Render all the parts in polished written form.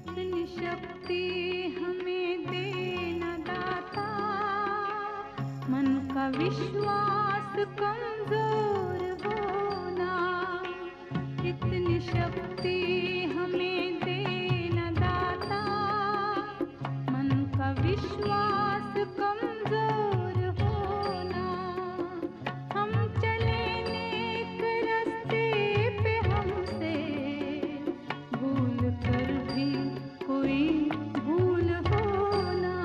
इतनी शक्ति हमें देना दाता, मन का विश्वास कमजोर होना। इतनी शक्ति हमें देना दाता, मन का विश्वास कमजोर होना। हम चले नेक रास्ते पे, हमसे भूल कर भी कोई भूल होना।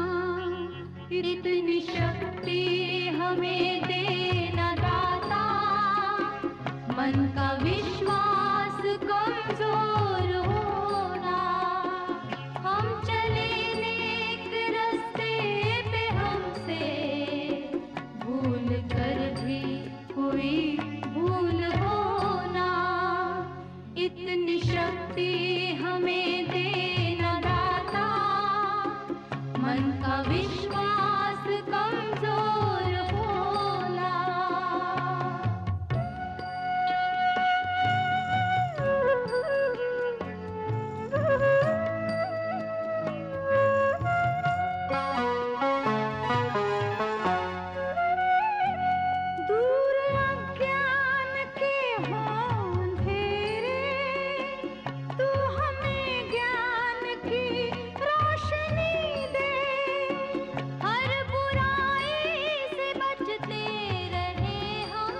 इतनी शक्ति हमें देना दाता, मन का विश्वास कमजोर होना। हम चले नेक रास्ते पे, हमसे भूल कर भी कोई भूल होना। इतनी शक्ति हमें देना दाता, मन का विश्वास कमजोर होना। दूर अज्ञान के हों अंधेरे, तू हमें ज्ञान की रोशनी दे। हर बुराई से बचते रहे हम,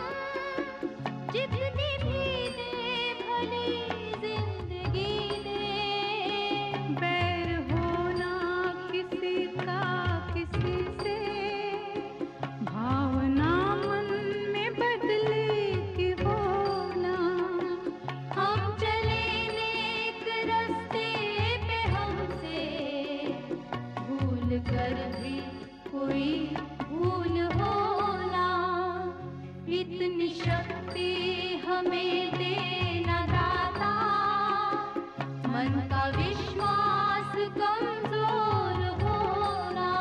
जितनी भी दे भली जिंदगी दे। बैर होना किसी का किसी से, भावना मन में बदले की होना। हम चले नेक रास्ते पे, हमसे भूल कर भी कोई भूल होना। इतनी शक्ति हमें देना दाता, मन का विश्वास कमजोर होना।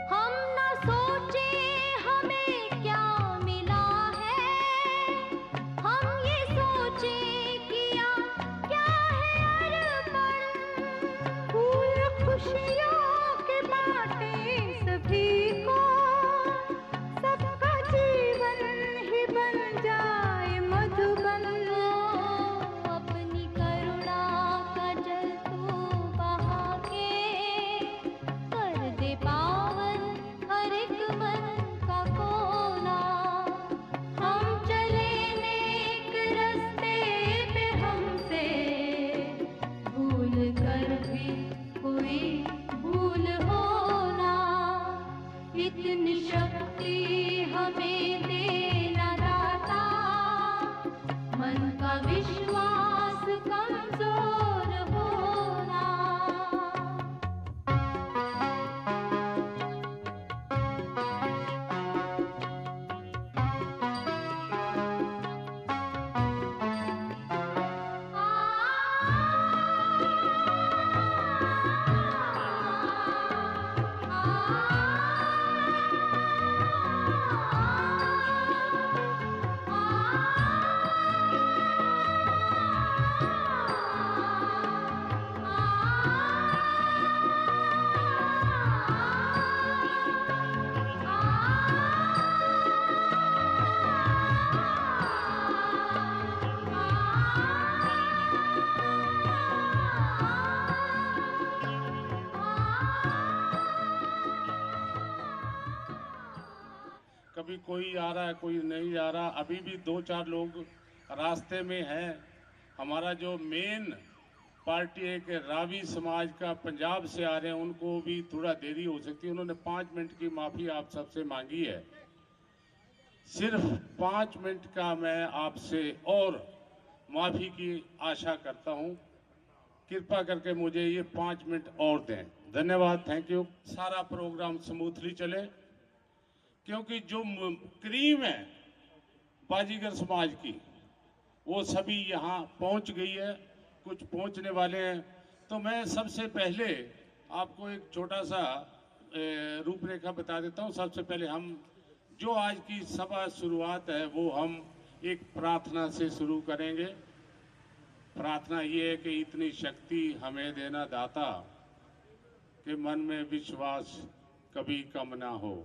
हम न सोचे हमें क्या मिला है, हम ये सोचे किया क्या है अर्पण। फूल खुशियों के बांटे सभी को, सबका जीवन ही बन जाए मधुबन। अपनी करुणा का जल तू बहा के, कर दे पावन हर एक मन का कोना। हम चले नेक रास्ते पे, हमसे भूल कर भी कोई भूल होना। इतनी शक्ति हमें देना दाता, मन का विश्वास कमजोर होना। कभी कोई आ रहा है, कोई नहीं आ रहा। अभी भी 2-4 लोग रास्ते में हैं। हमारा जो मेन पार्टी है कि रावी समाज का पंजाब से आ रहे हैं, उनको भी थोड़ा देरी हो सकती है। उन्होंने 5 मिनट की माफ़ी आप सबसे मांगी है। सिर्फ 5 मिनट का मैं आपसे और माफ़ी की आशा करता हूं। कृपा करके मुझे ये 5 मिनट और दें। धन्यवाद, थैंक यू। सारा प्रोग्राम स्मूथली चले, क्योंकि जो क्रीम है बाजीगर समाज की, वो सभी यहाँ पहुँच गई है। कुछ पहुँचने वाले हैं, तो मैं सबसे पहले आपको एक छोटा सा रूपरेखा बता देता हूँ। सबसे पहले हम जो आज की सभा शुरुआत है वो हम एक प्रार्थना से शुरू करेंगे। प्रार्थना ये है कि इतनी शक्ति हमें देना दाता कि मन में विश्वास कभी कम ना हो।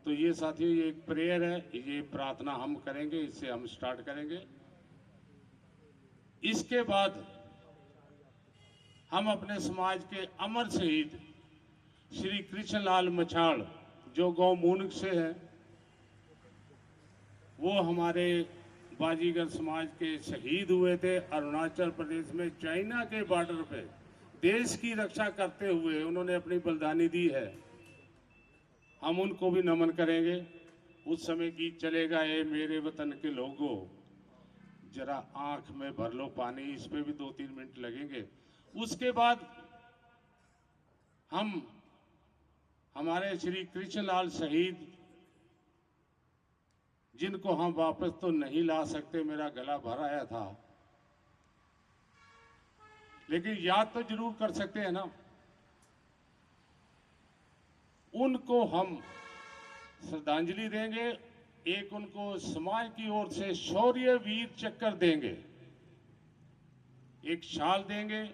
तो ये साथियों, ये एक प्रेयर है, ये प्रार्थना हम करेंगे, इससे हम स्टार्ट करेंगे। इसके बाद हम अपने समाज के अमर शहीद श्री कृष्णलाल मछाड़ जो गौ मूनक से हैं, वो हमारे बाजीगर समाज के शहीद हुए थे। अरुणाचल प्रदेश में चाइना के बॉर्डर पे देश की रक्षा करते हुए उन्होंने अपनी बलिदानी दी है। हम उनको भी नमन करेंगे। उस समय गीत चलेगा, ए मेरे वतन के लोगों जरा आंख में भर लो पानी। इस पे भी 2-3 मिनट लगेंगे। उसके बाद हम हमारे श्री कृष्णलाल शहीद, जिनको हम वापस तो नहीं ला सकते, मेरा गला भर आया था, लेकिन याद तो जरूर कर सकते हैं ना। उनको हम श्रद्धांजलि देंगे। एक उनको समाज की ओर से शौर्य वीर चक्र देंगे, एक शाल देंगे,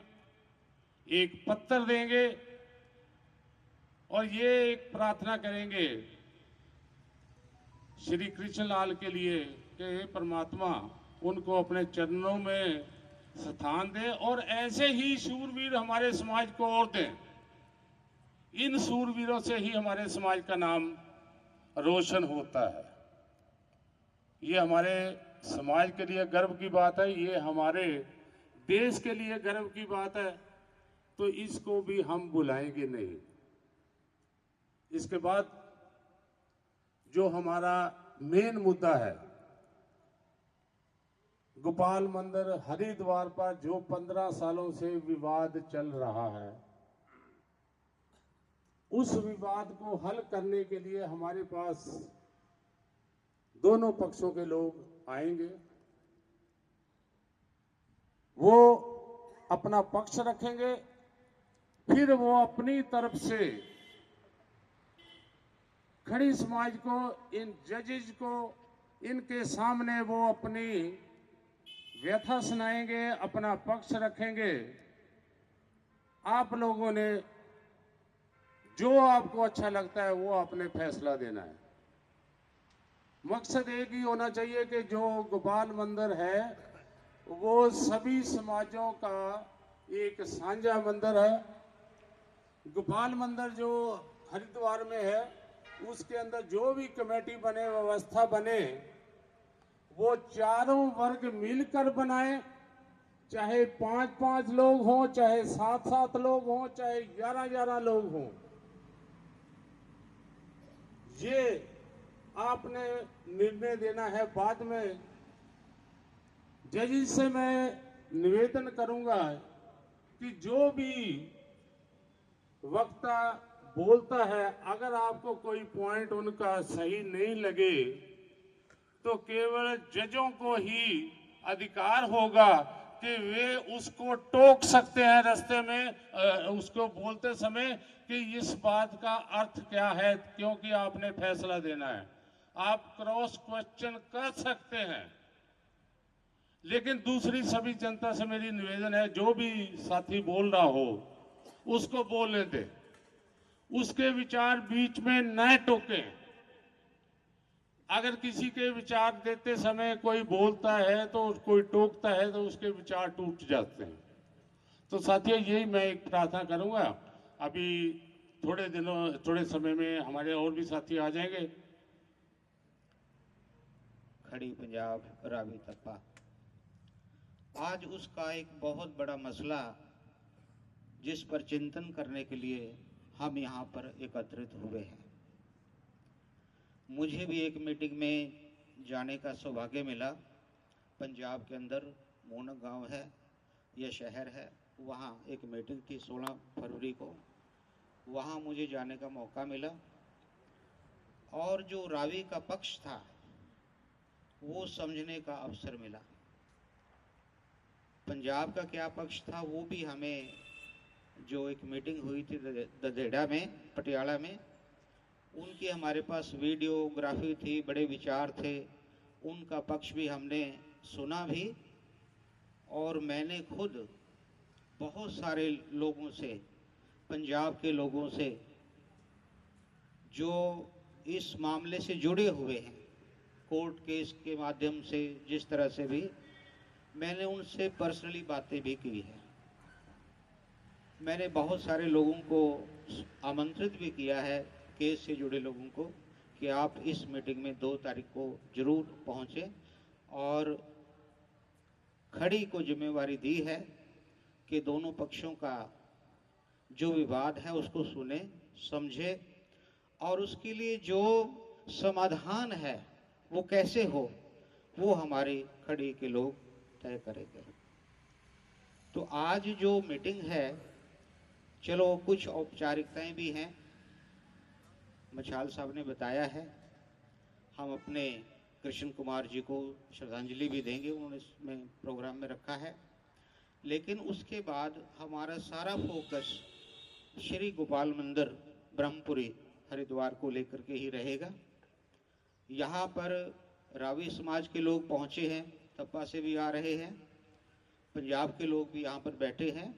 एक पत्थर देंगे, और ये एक प्रार्थना करेंगे श्री कृष्णलाल के लिए कि हे परमात्मा उनको अपने चरणों में स्थान दे और ऐसे ही शूरवीर हमारे समाज को और दें। इन शूरवीरों से ही हमारे समाज का नाम रोशन होता है। ये हमारे समाज के लिए गर्व की बात है, ये हमारे देश के लिए गर्व की बात है। तो इसको भी हम बुलाएंगे नहीं। इसके बाद जो हमारा मेन मुद्दा है, गोपाल मंदिर हरिद्वार पर जो 15 सालों से विवाद चल रहा है, उस विवाद को हल करने के लिए हमारे पास दोनों पक्षों के लोग आएंगे। वो अपना पक्ष रखेंगे, फिर वो अपनी तरफ से खड़ी समाज को, इन जजेज को, इनके सामने वो अपनी व्यथा सुनाएंगे, अपना पक्ष रखेंगे। आप लोगों ने जो आपको अच्छा लगता है वो आपने फैसला देना है। मकसद एक ही होना चाहिए कि जो गोपाल मंदिर है वो सभी समाजों का एक साझा मंदिर है। गोपाल मंदिर जो हरिद्वार में है, उसके अंदर जो भी कमेटी बने, व्यवस्था बने, वो चारों वर्ग मिलकर बनाए। चाहे 5-5 लोग हों, चाहे 7-7 लोग हों, चाहे 11-11 लोग हों, ये आपने निर्णय देना है। बाद में जजेस से मैं निवेदन करूंगा कि जो भी वक्ता बोलता है, अगर आपको कोई पॉइंट उनका सही नहीं लगे तो केवल जजों को ही अधिकार होगा कि वे उसको टोक सकते हैं रास्ते में, उसको बोलते समय कि इस बात का अर्थ क्या है, क्योंकि आपने फैसला देना है। आप क्रॉस क्वेश्चन कर सकते हैं, लेकिन दूसरी सभी जनता से मेरी निवेदन है, जो भी साथी बोल रहा हो उसको बोलने दे, उसके विचार बीच में न टोकें। अगर किसी के विचार देते समय कोई बोलता है तो कोई टोकता है तो उसके विचार टूट जाते हैं। तो साथियों, यही मैं एक प्रार्थना करूंगा। अभी थोड़े समय में हमारे और भी साथी आ जाएंगे। खड़ी पंजाब रावी तप्पा, आज उसका एक बहुत बड़ा मसला जिस पर चिंतन करने के लिए हम यहाँ पर एकत्रित हुए हैं। मुझे भी एक मीटिंग में जाने का सौभाग्य मिला। पंजाब के अंदर मूनक गांव है, यह शहर है, वहाँ एक मीटिंग थी 16 फरवरी को, वहाँ मुझे जाने का मौका मिला। और जो रावी का पक्ष था वो समझने का अवसर मिला। पंजाब का क्या पक्ष था वो भी हमें जो एक मीटिंग हुई थी ददेड़ा में, पटियाला में, उनकी हमारे पास वीडियोग्राफी थी, बड़े विचार थे, उनका पक्ष भी हमने सुना भी। और मैंने खुद बहुत सारे लोगों से, पंजाब के लोगों से जो इस मामले से जुड़े हुए हैं, कोर्ट केस के माध्यम से जिस तरह से भी, मैंने उनसे पर्सनली बातें भी की है। मैंने बहुत सारे लोगों को आमंत्रित भी किया है, केस से जुड़े लोगों को, कि आप इस मीटिंग में 2 तारीख को जरूर पहुंचे। और खड़ी को जिम्मेवारी दी है कि दोनों पक्षों का जो विवाद है उसको सुने, समझे, और उसके लिए जो समाधान है वो कैसे हो, वो हमारे खड़ी के लोग तय करेंगे। तो आज जो मीटिंग है, चलो कुछ औपचारिकताएं भी हैं, मछाल साहब ने बताया है, हम अपने कृष्ण कुमार जी को श्रद्धांजलि भी देंगे, उन्होंने इसमें प्रोग्राम में रखा है। लेकिन उसके बाद हमारा सारा फोकस श्री गोपाल मंदिर ब्रह्मपुरी हरिद्वार को लेकर के ही रहेगा। यहाँ पर रावी समाज के लोग पहुँचे हैं, तप्पा से भी आ रहे हैं, पंजाब के लोग भी यहाँ पर बैठे हैं,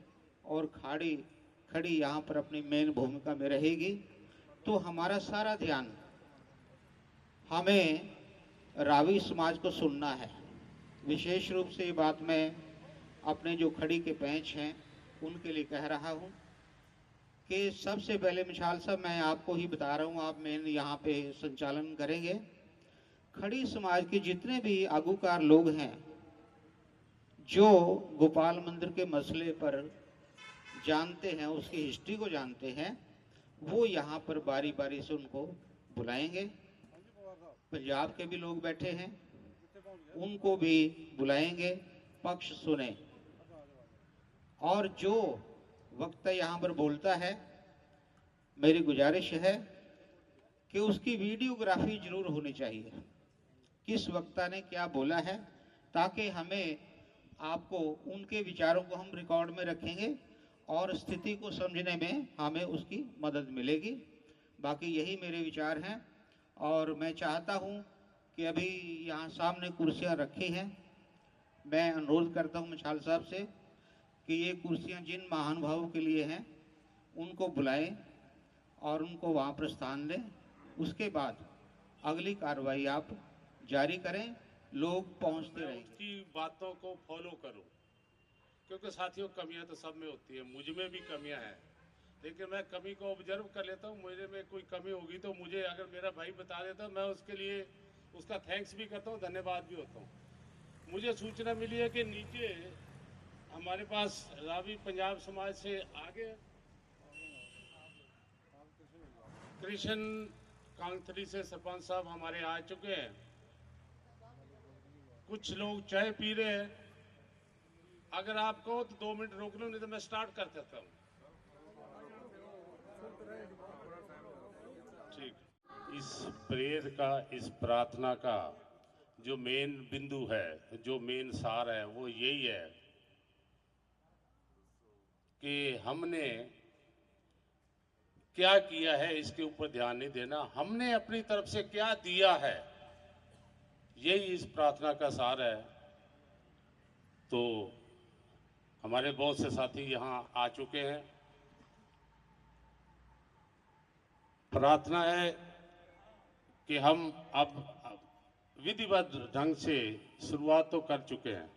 और खड़ी यहाँ पर अपनी मेन भूमिका में रहेगी। तो हमारा सारा ध्यान, हमें रावी समाज को सुनना है। विशेष रूप से ये बात मैं अपने जो खड़ी के पैंच हैं उनके लिए कह रहा हूँ कि सबसे पहले मिशाल साहब, मैं आपको ही बता रहा हूँ, आप मेन यहाँ पे संचालन करेंगे। खड़ी समाज के जितने भी आगूकार लोग हैं जो गोपाल मंदिर के मसले पर जानते हैं, उसकी हिस्ट्री को जानते हैं, वो यहाँ पर बारी बारी से उनको बुलाएंगे। पंजाब के भी लोग बैठे हैं, उनको भी बुलाएंगे, पक्ष सुने। और जो वक्ता यहाँ पर बोलता है, मेरी गुजारिश है कि उसकी वीडियोग्राफी जरूर होनी चाहिए, किस वक्ता ने क्या बोला है, ताकि हमें, आपको, उनके विचारों को हम रिकॉर्ड में रखेंगे और स्थिति को समझने में हमें उसकी मदद मिलेगी। बाकी यही मेरे विचार हैं। और मैं चाहता हूं कि अभी यहाँ सामने कुर्सियां रखी हैं, मैं अनुरोध करता हूं मिशाल साहब से कि ये कुर्सियां जिन महानुभावों के लिए हैं उनको बुलाएं और उनको वहाँ प्रस्थान दें। उसके बाद अगली कार्रवाई आप जारी करें, लोग पहुँचते रहेंगे। उसकी बातों को फॉलो करूं, क्योंकि साथियों कमियां तो सब में होती है, मुझ में भी कमियां हैं, लेकिन मैं कमी को ऑब्जर्व कर लेता हूँ। मेरे में कोई कमी होगी तो मुझे अगर मेरा भाई बता देता, मैं उसके लिए उसका थैंक्स भी करता हूँ, धन्यवाद भी होता हूँ। मुझे सूचना मिली है कि नीचे हमारे पास रावी पंजाब समाज से आगे कृष्ण कांगथली से सरपंच साहब हमारे आ चुके हैं। कुछ लोग चाय पी रहे हैं, अगर आप कहो तो 2 मिनट रोक लो, नहीं तो मैं स्टार्ट कर देता हूँ। ठीक, इस प्रेयर का, इस प्रार्थना का जो मेन बिंदु है, जो मेन सार है, वो यही है कि हमने क्या किया है इसके ऊपर ध्यान नहीं देना, हमने अपनी तरफ से क्या दिया है, यही इस प्रार्थना का सार है। तो हमारे बहुत से साथी यहाँ आ चुके हैं। प्रार्थना है कि हम अब विधिवत ढंग से शुरुआत तो कर चुके हैं,